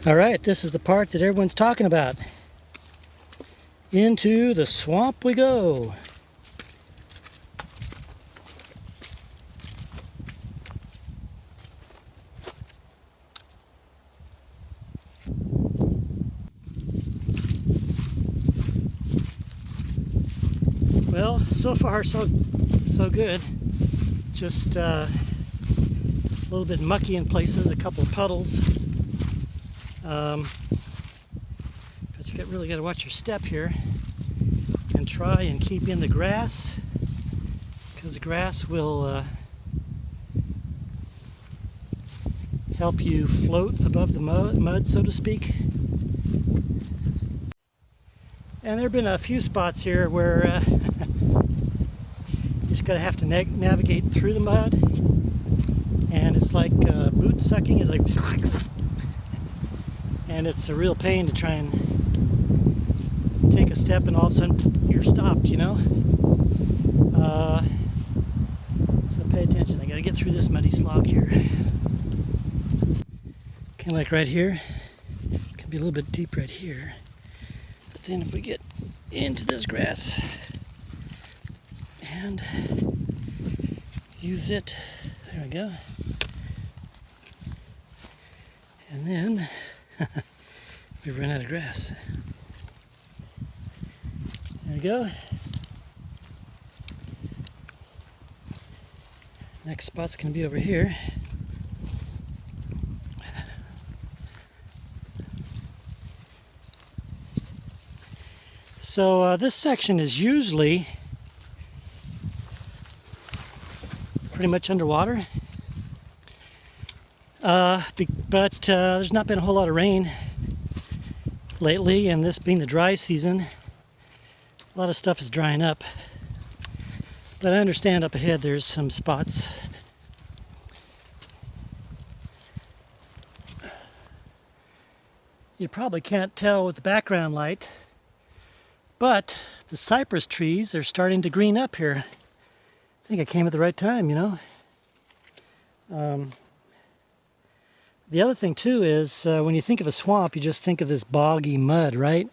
Alright, this is the part that everyone's talking about. Into the swamp we go. Well, so far so good. Just a little bit mucky in places, a couple of puddles. But you really got to watch your step here and try and keep in the grass, because the grass will help you float above the mud, so to speak. And there have been a few spots here where you just gotta have to navigate through the mud, and it's like boot sucking. It's like, and it's a real pain to try and take a step and all of a sudden you're stopped, you know. So pay attention. I gotta get through this muddy slog here. Kind of like right here. It can be a little bit deep right here. But then if we get into this grass and use it, there we go. And then we run out of grass. There we go. Next spot's going to be over here. So this section is usually pretty much underwater, but there's not been a whole lot of rain lately, and this being the dry season, a lot of stuff is drying up. But I understand up ahead there's some spots. You probably can't tell with the background light, but the cypress trees are starting to green up here. I think I came at the right time, you know. The other thing too is when you think of a swamp, you just think of this boggy mud, right?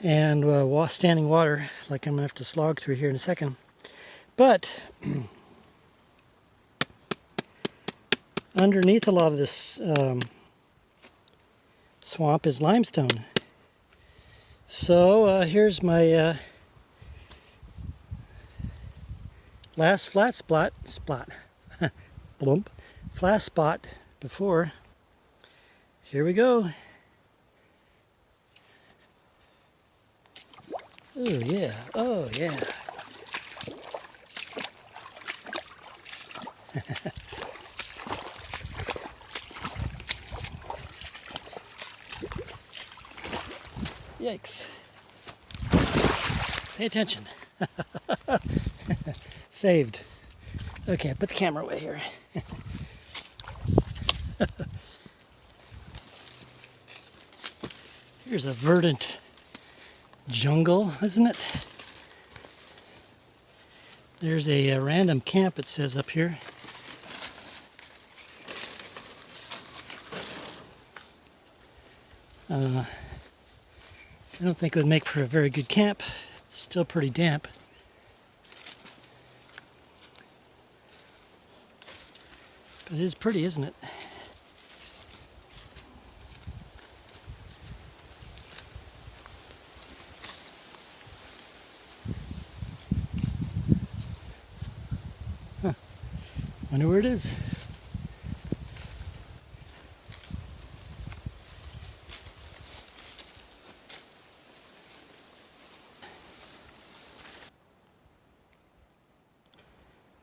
And standing water, like I'm gonna have to slog through here in a second. But underneath a lot of this swamp is limestone. So here's my last flat spot before. Here we go. Oh yeah, oh yeah. Yikes. Pay attention. Saved. Okay, put the camera away here. Here's a verdant jungle, isn't it? There's a random camp, it says up here. I don't think it would make for a very good camp. It's still pretty damp. But it is pretty, isn't it? Huh. Wonder where it is.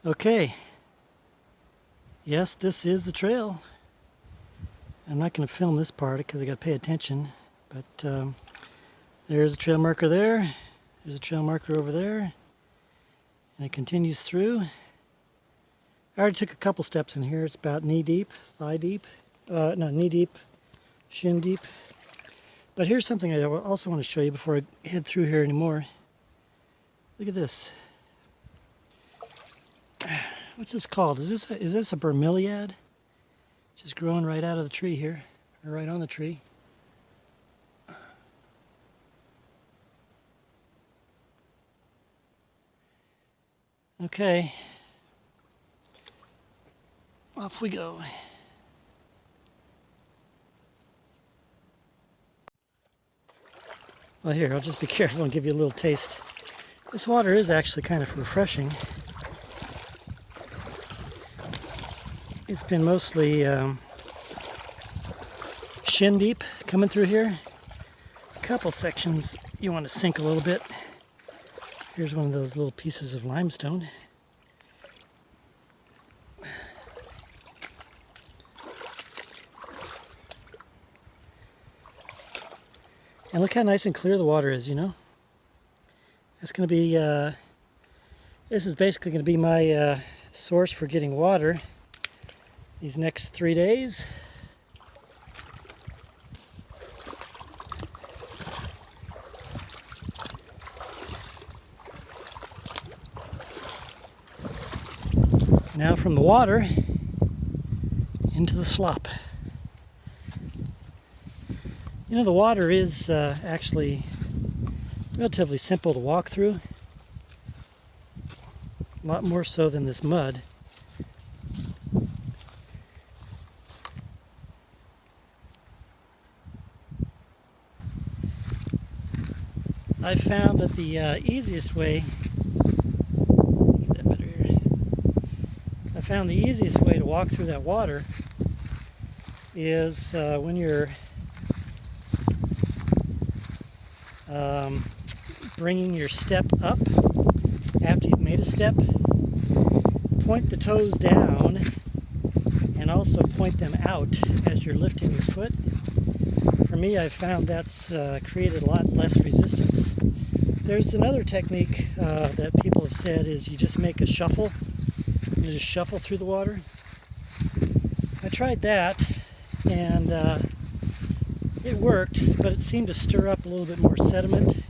Okay. Yes, this is the trail. I'm not going to film this part because I got to pay attention. But there's a trail marker there. There's a trail marker over there. And it continues through. I already took a couple steps in here. It's about knee deep, thigh deep. No, knee deep, shin deep. But here's something I also want to show you before I head through here anymore. Look at this. What's this called? Is this a bromeliad? Just growing right out of the tree here, They're right on the tree. Okay, off we go. Well, here, I'll just be careful and give you a little taste. This water is actually kind of refreshing. It's been mostly shin deep coming through here. A couple sections you want to sink a little bit. Here's one of those little pieces of limestone. And look how nice and clear the water is, you know? That's going to be, this is basically going to be my source for getting water these next 3 days. Now from the water into the slop. You know, the water is actually relatively simple to walk through. A lot more so than this mud. I found that the easiest way, the easiest way to walk through that water is when you're bringing your step up after you've made a step. Point the toes down and also point them out as you're lifting your foot. For me, I've found that's created a lot less resistance. There's another technique that people have said is you just make a shuffle. You just shuffle through the water. I tried that and it worked, but it seemed to stir up a little bit more sediment.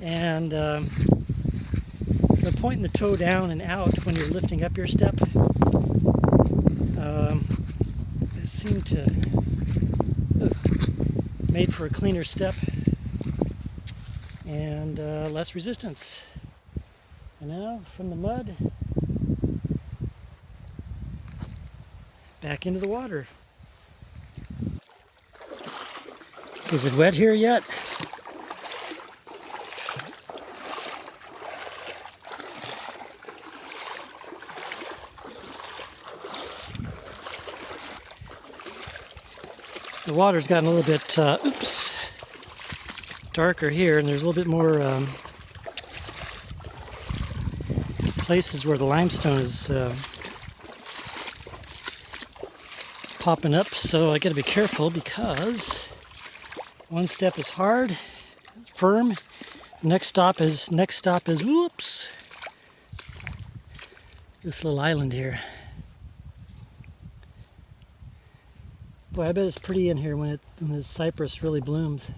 And so pointing the toe down and out when you're lifting up your step, it seemed to made for a cleaner step and less resistance. And now from the mud back into the water. Is it wet here yet? The water's gotten a little bit, darker here, and there's a little bit more places where the limestone is popping up, so I got to be careful because one step is hard, firm. Next stop is whoops, this little island here. Boy, I bet it's pretty in here when this cypress really blooms.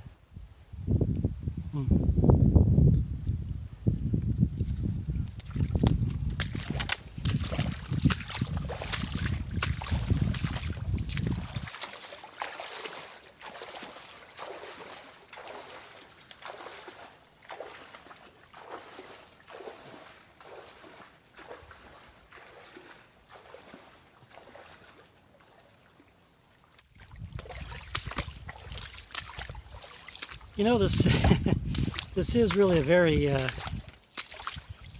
You know, this this is really a very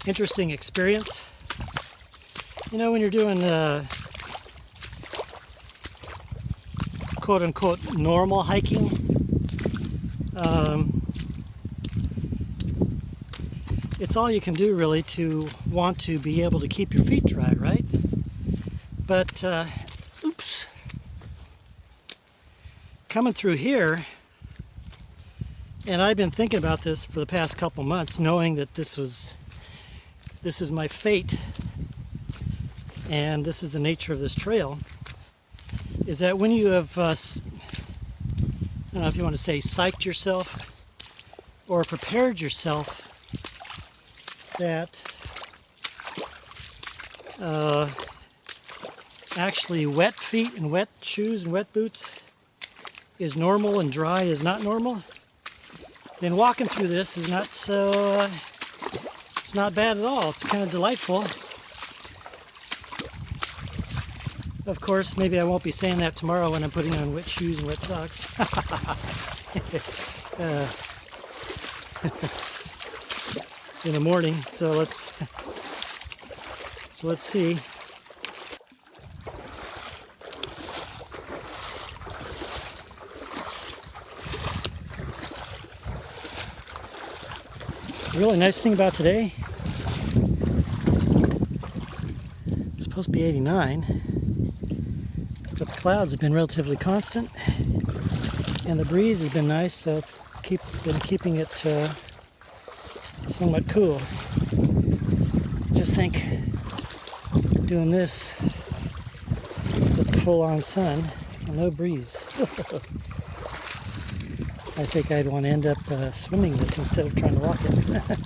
interesting experience. You know, when you're doing quote-unquote normal hiking, it's all you can do really to want to be able to keep your feet dry, right? But oops, coming through here. And I've been thinking about this for the past couple months, knowing that this is my fate, and this is the nature of this trail, is that when you have, I don't know if you want to say psyched yourself or prepared yourself that actually wet feet and wet shoes and wet boots is normal and dry is not normal, then walking through this is not so, it's not bad at all. It's kind of delightful. Of course, maybe I won't be saying that tomorrow when I'm putting on wet shoes and wet socks. In the morning, so let's see. The really nice thing about today, it's supposed to be 89, but the clouds have been relatively constant, and the breeze has been nice, so it's been keeping it somewhat cool. Just think, doing this with the full-on sun and no breeze. I think I'd want to end up swimming this instead of trying to walk it.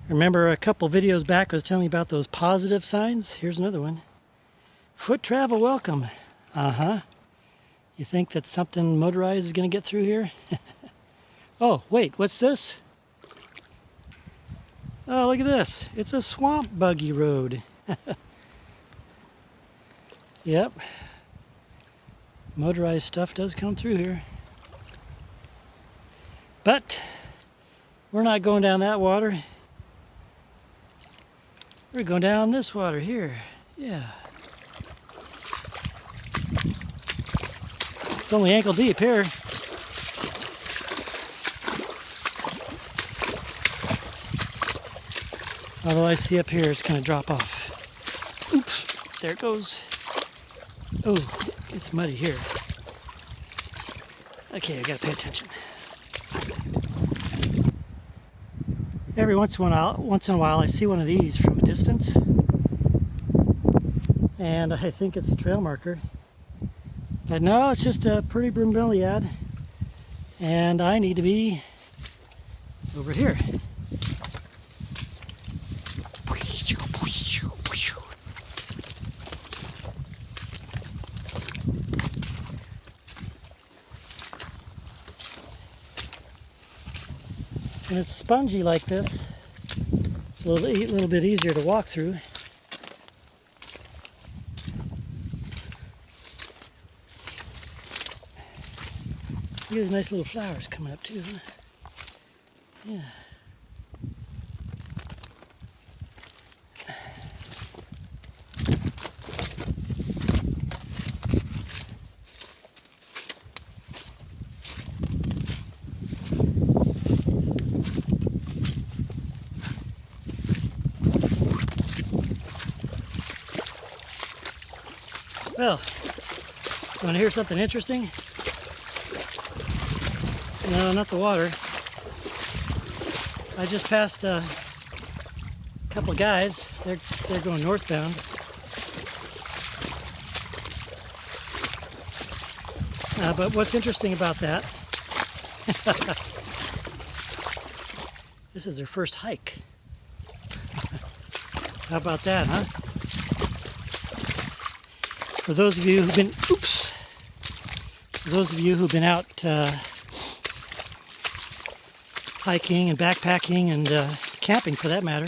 Remember a couple videos back I was telling you about those positive signs? Here's another one. Foot travel welcome. Uh-huh. You think that something motorized is going to get through here? Oh, wait, what's this? Oh, look at this. It's a swamp buggy road. Yep. Motorized stuff does come through here. But we're not going down that water. We're going down this water here. Yeah. It's only ankle deep here. Although I see up here it's going to drop off. Oops, there it goes. Oh, it's muddy here. Okay, I got to pay attention. Every once in a while I see one of these from a distance, and I think it's a trail marker. But no, it's just a pretty bromeliad, and I need to be over here. And it's spongy like this. It's a little bit easier to walk through. Look at these nice little flowers coming up too, huh? Yeah. Well, you want to hear something interesting? No, not the water. I just passed a couple of guys. They're going northbound. But what's interesting about that, this is their first hike. How about that, huh? For those of you who've been, out hiking and backpacking and camping for that matter,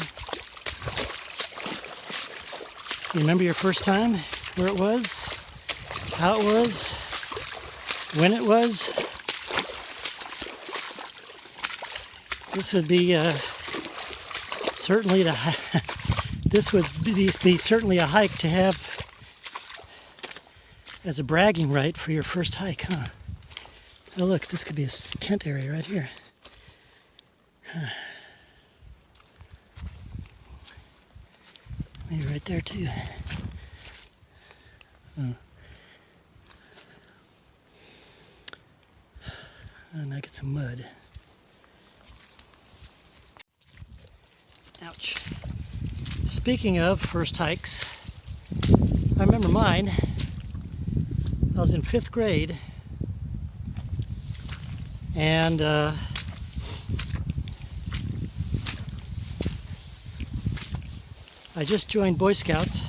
you remember your first time, where it was, how it was, when it was? This would be certainly certainly a hike to have as a bragging right for your first hike, huh? Oh look, this could be a tent area right here. Huh. Maybe right there too. Oh. And I get some mud. Ouch. Speaking of first hikes, I remember mine. I was in 5th grade, and I just joined Boy Scouts,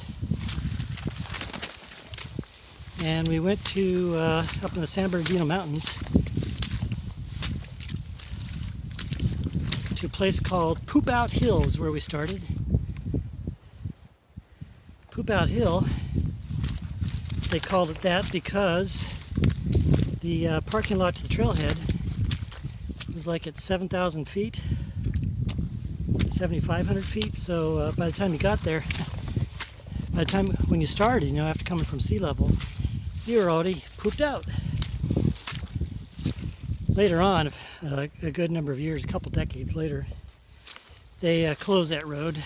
and we went to up in the San Bernardino Mountains to a place called Poop Out Hills, where we started. Poop Out Hill, they called it that because the parking lot to the trailhead was like at 7,000 feet, 7,500 feet. So by the time you got there, by the time when you started, you know, after coming from sea level, you were already pooped out. Later on, a good number of years, a couple decades later, they closed that road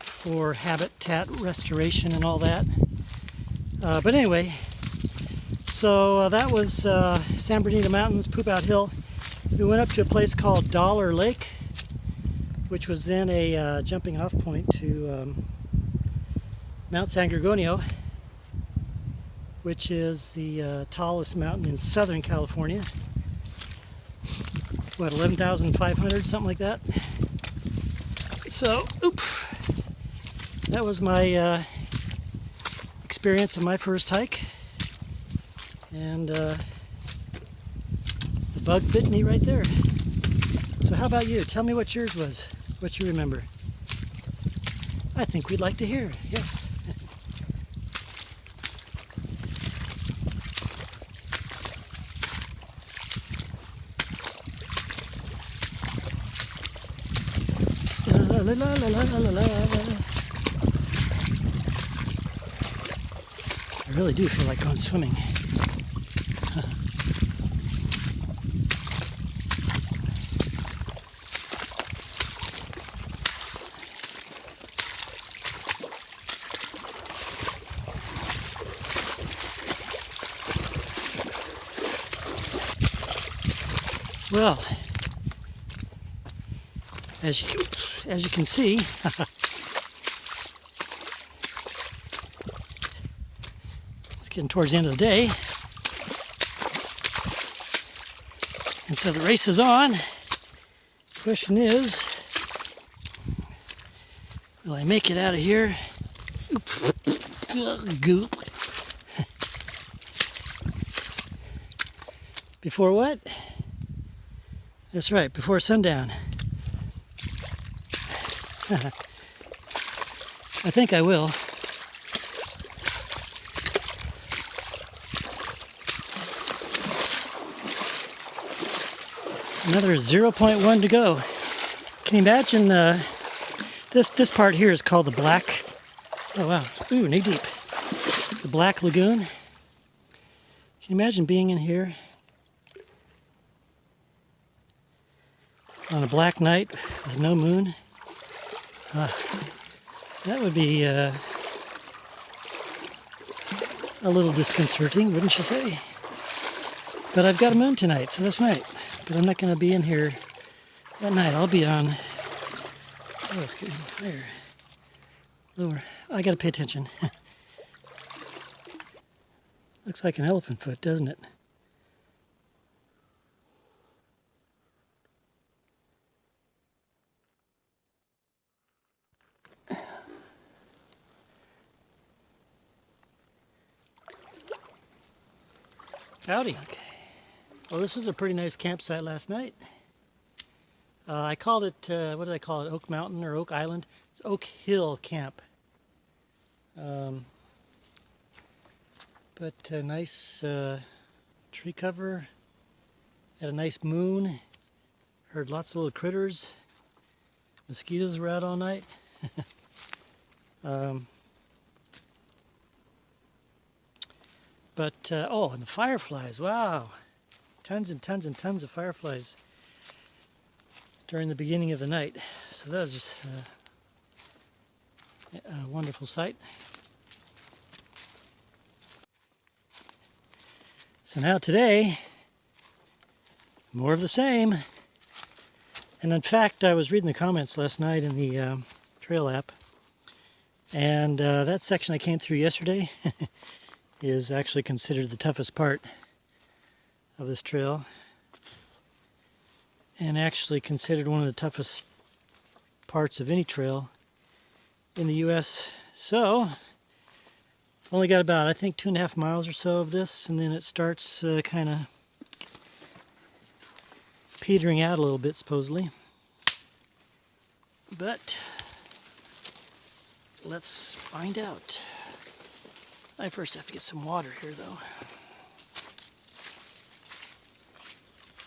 for habitat restoration and all that. But anyway, so that was San Bernardino Mountains, Poop Out Hill. We went up to a place called Dollar Lake, which was then a jumping off point to Mount San Gorgonio, which is the tallest mountain in Southern California. What, 11,500, something like that? So, that was my experience of my first hike, and the bug bit me right there. So how about you? Tell me what yours was, what you remember. I think we'd like to hear, yes. La, la, la, la, la, la, la. I really do feel like going swimming. Well, as you can see, it's getting towards the end of the day, and so the race is on. The question is, will I make it out of here? Goop. Before what? That's right, before sundown. I think I will. Another 0.1 to go. Can you imagine this part here is called the Black. Oh wow, ooh, knee deep. The Black Lagoon. Can you imagine being in here on a black night with no moon? That would be a little disconcerting, wouldn't you say? But I've got a moon tonight, so that's nice. But I'm not going to be in here that night. I'll be on. Oh, it's getting higher, lower. I got to pay attention. Looks like an elephant foot, doesn't it? Howdy. Okay. Well, this was a pretty nice campsite last night. I called it, what did I call it? Oak Mountain or Oak Island? It's Oak Hill Camp. But a nice tree cover. Had a nice moon. Heard lots of little critters. Mosquitoes were out all night. Oh, and the fireflies, wow. Tons and tons and tons of fireflies during the beginning of the night. So that was just a wonderful sight. So now today, more of the same. And in fact, I was reading the comments last night in the trail app. And that section I came through yesterday is actually considered the toughest part of this trail, and actually considered one of the toughest parts of any trail in the U.S. So, only got about, I think, 2.5 miles or so of this, and then it starts kind of petering out a little bit, supposedly. But let's find out. I first have to get some water here,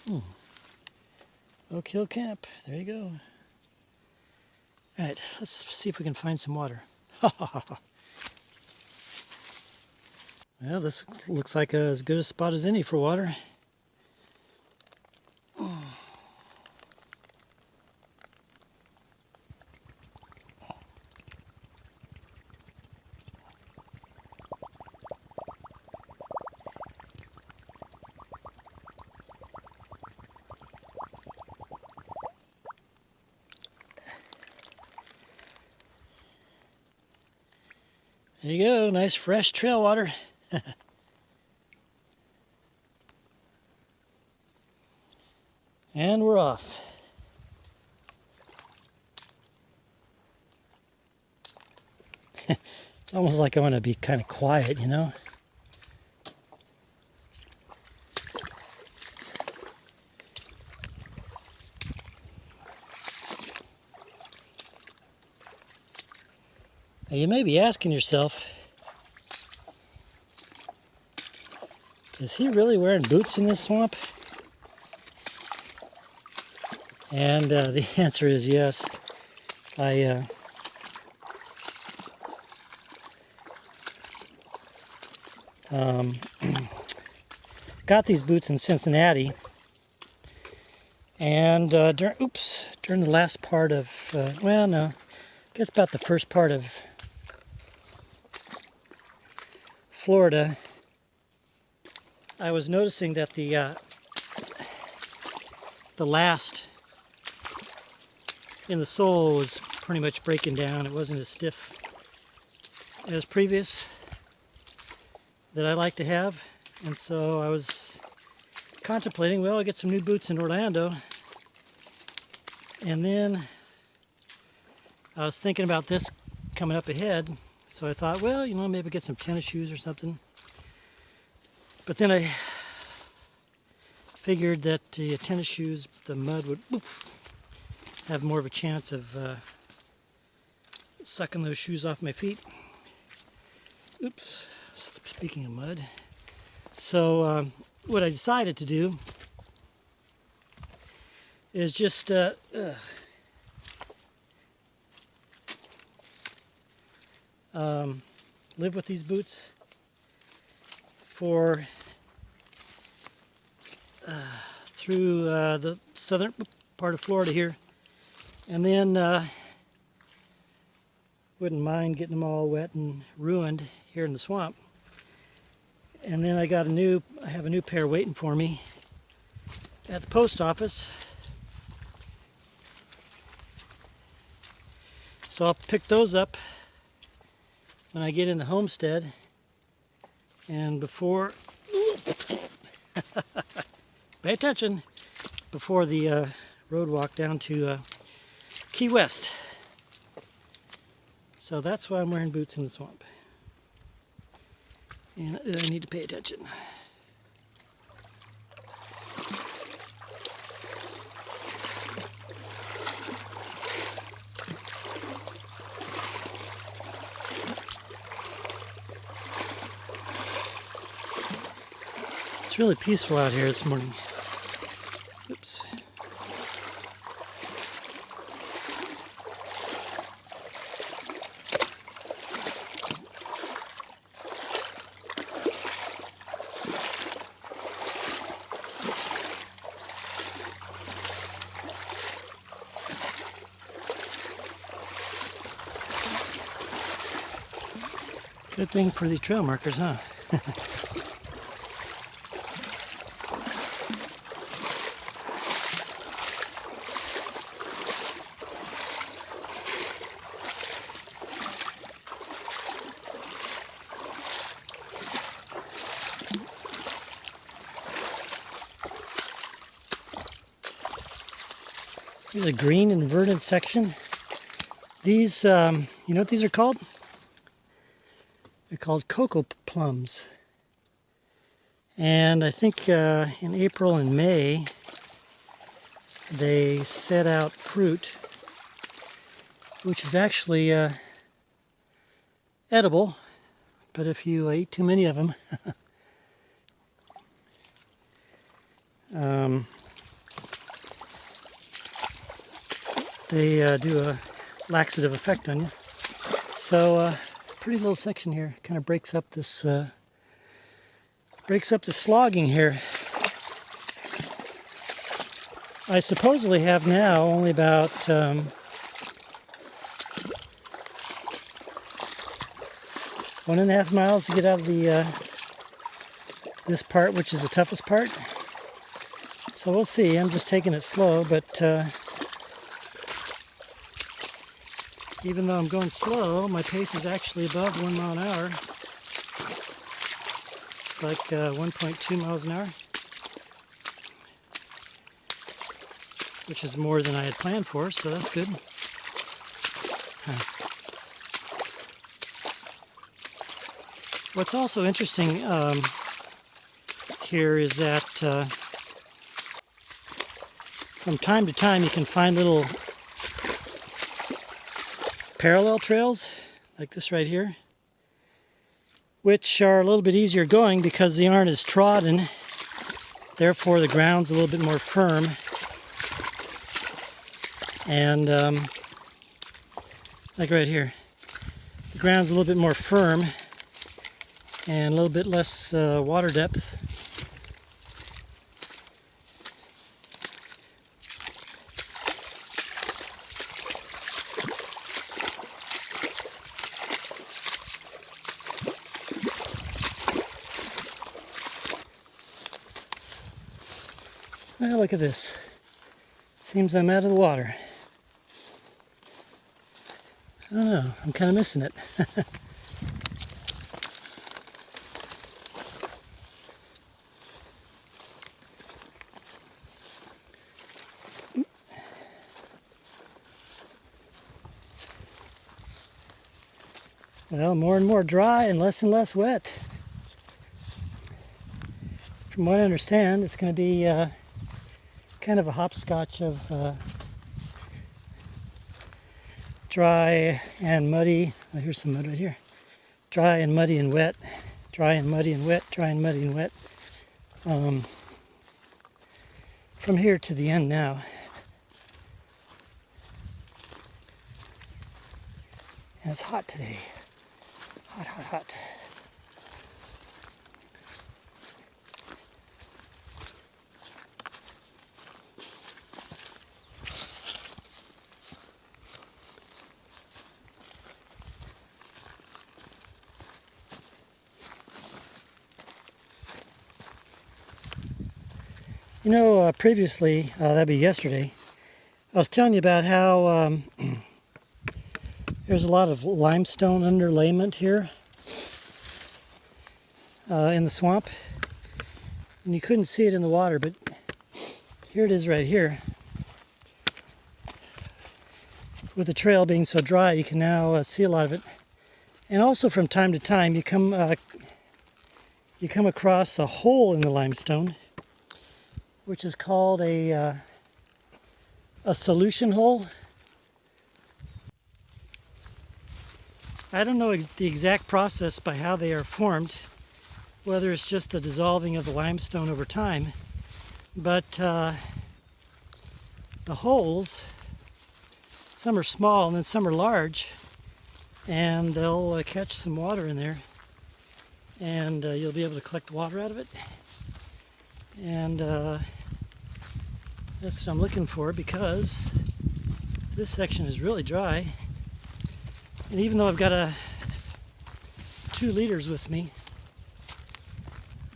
though. Oak Hill Camp. There you go. All right, let's see if we can find some water. Well, this looks like as good a spot as any for water. There you go, nice fresh trail water. And we're off. It's almost like I want to be kind of quiet, you know? Now you may be asking yourself, is he really wearing boots in this swamp? And the answer is yes. I got these boots in Cincinnati, and during the last part of, well, no, I guess about the first part of Florida, I was noticing that the last in the sole was pretty much breaking down. It wasn't as stiff as previous that I like to have, and so I was contemplating, well, I'll get some new boots in Orlando. And then I was thinking about this coming up ahead, so I thought, well, you know, maybe get some tennis shoes or something. But then I figured that the tennis shoes, the mud would have more of a chance of sucking those shoes off my feet. Oops, speaking of mud. So what I decided to do is just live with these boots for through the southern part of Florida here, and then wouldn't mind getting them all wet and ruined here in the swamp. And then I have a new pair waiting for me at the post office. So I'll pick those up when I get in the homestead, and before pay attention, before the road walk down to Key West. So that's why I'm wearing boots in the swamp. And I need to pay attention. It's really peaceful out here this morning. Oops. Good thing for these trail markers, huh? Here's a green inverted section. These, you know what these are called? They're called cocoa plums. And I think in April and May, they set out fruit, which is actually edible, but if you eat too many of them, they do a laxative effect on you. So pretty little section here, kind of breaks up the slogging here. I supposedly have now only about 1.5 miles to get out of the this part, which is the toughest part. So we'll see. I'm just taking it slow, but even though I'm going slow, my pace is actually above 1 mile an hour. It's like 1.2 miles an hour, which is more than I had planned for, so that's good. What's also interesting here is that from time to time you can find little parallel trails like this right here, which are a little bit easier going because they aren't as trodden. Therefore the ground's a little bit more firm, and like right here, the ground's a little bit more firm and a little bit less water depth. Well, look at this. Seems I'm out of the water. I don't know, I'm kind of missing it. Well, more and more dry and less wet. From what I understand, it's going to be kind of a hopscotch of dry and muddy. Oh, here's some mud right here. Dry and muddy and wet. Dry and muddy and wet. Dry and muddy and wet. From here to the end now. And it's hot today. Hot, hot, hot. You know, previously, that'd be yesterday, I was telling you about how there's a lot of limestone underlayment here in the swamp. And you couldn't see it in the water, but here it is right here. With the trail being so dry, you can now see a lot of it. And also from time to time, you come across a hole in the limestone, which is called a solution hole. I don't know the exact process by how they are formed, whether it's just a dissolving of the limestone over time, but the holes, some are small and then some are large, and they'll catch some water in there, and you'll be able to collect water out of it. And that's what I'm looking for, because this section is really dry. And even though I've got 2 liters with me,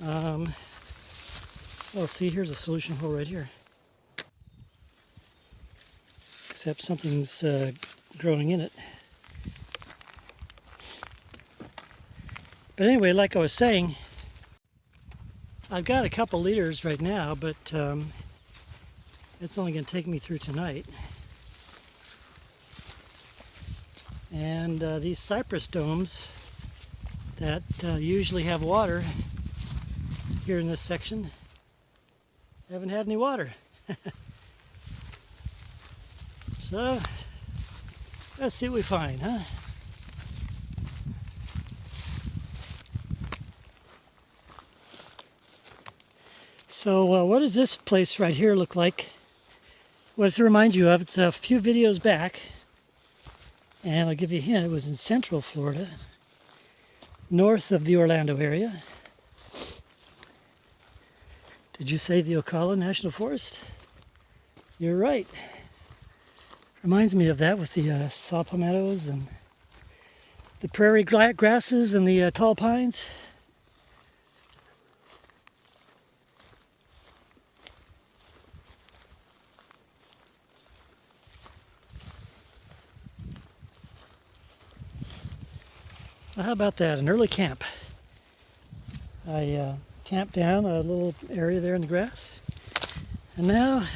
oh, see, here's a solution hole right here. Except something's growing in it. But anyway, like I was saying, I've got a couple liters right now, but it's only going to take me through tonight. And these Cypress domes that usually have water here in this section haven't had any water. So let's see what we find, huh? So what does this place right here look like? What does it remind you of? It's a few videos back, and I'll give you a hint. It was in Central Florida, north of the Orlando area. Did you say the Ocala National Forest? You're right. Reminds me of that with the saw palmettos and the prairie grasses and the tall pines. Well, how about that? An early camp. I camped down a little area there in the grass, and now I'm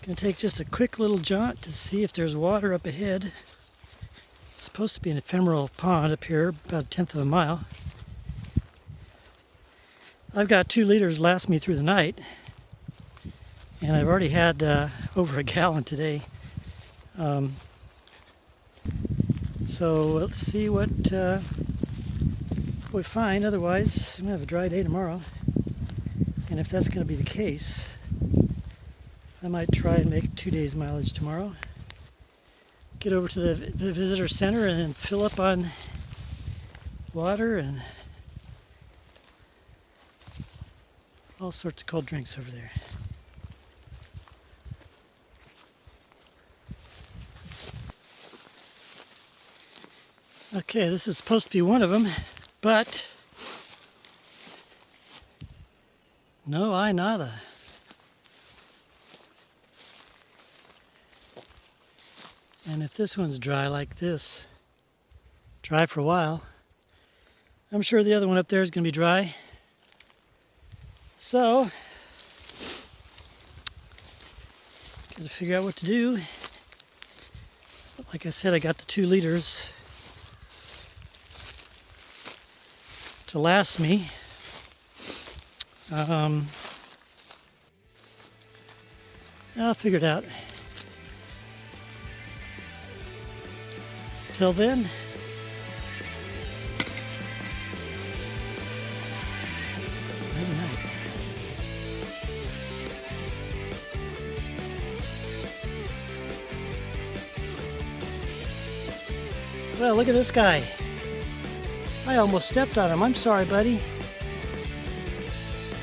going to take just a quick little jaunt to see if there's water up ahead. It's supposed to be an ephemeral pond up here, about a tenth of a mile. I've got 2 liters last me through the night, and I've already had over a gallon today. So let's see what we find. Otherwise, I'm going to have a dry day tomorrow. And if that's going to be the case, I might try and make 2 days mileage tomorrow. Get over to the visitor center and fill up on water and all sorts of cold drinks over there. Okay, this is supposed to be one of them, but no hay nada. And if this one's dry like this, dry for a while, I'm sure the other one up there is going to be dry. So, got to figure out what to do. Like I said, I got the 2 liters to last me. I'll figure it out. Till then, good night. Well, look at this guy. I almost stepped on him. I'm sorry, buddy.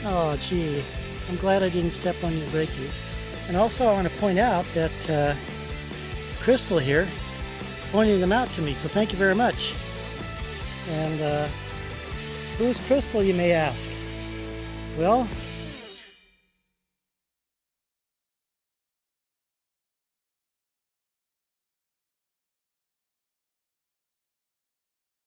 Oh, gee. I'm glad I didn't step on you to break you. And also I want to point out that Crystal here pointed them out to me, so thank you very much. And who's Crystal, you may ask? Well,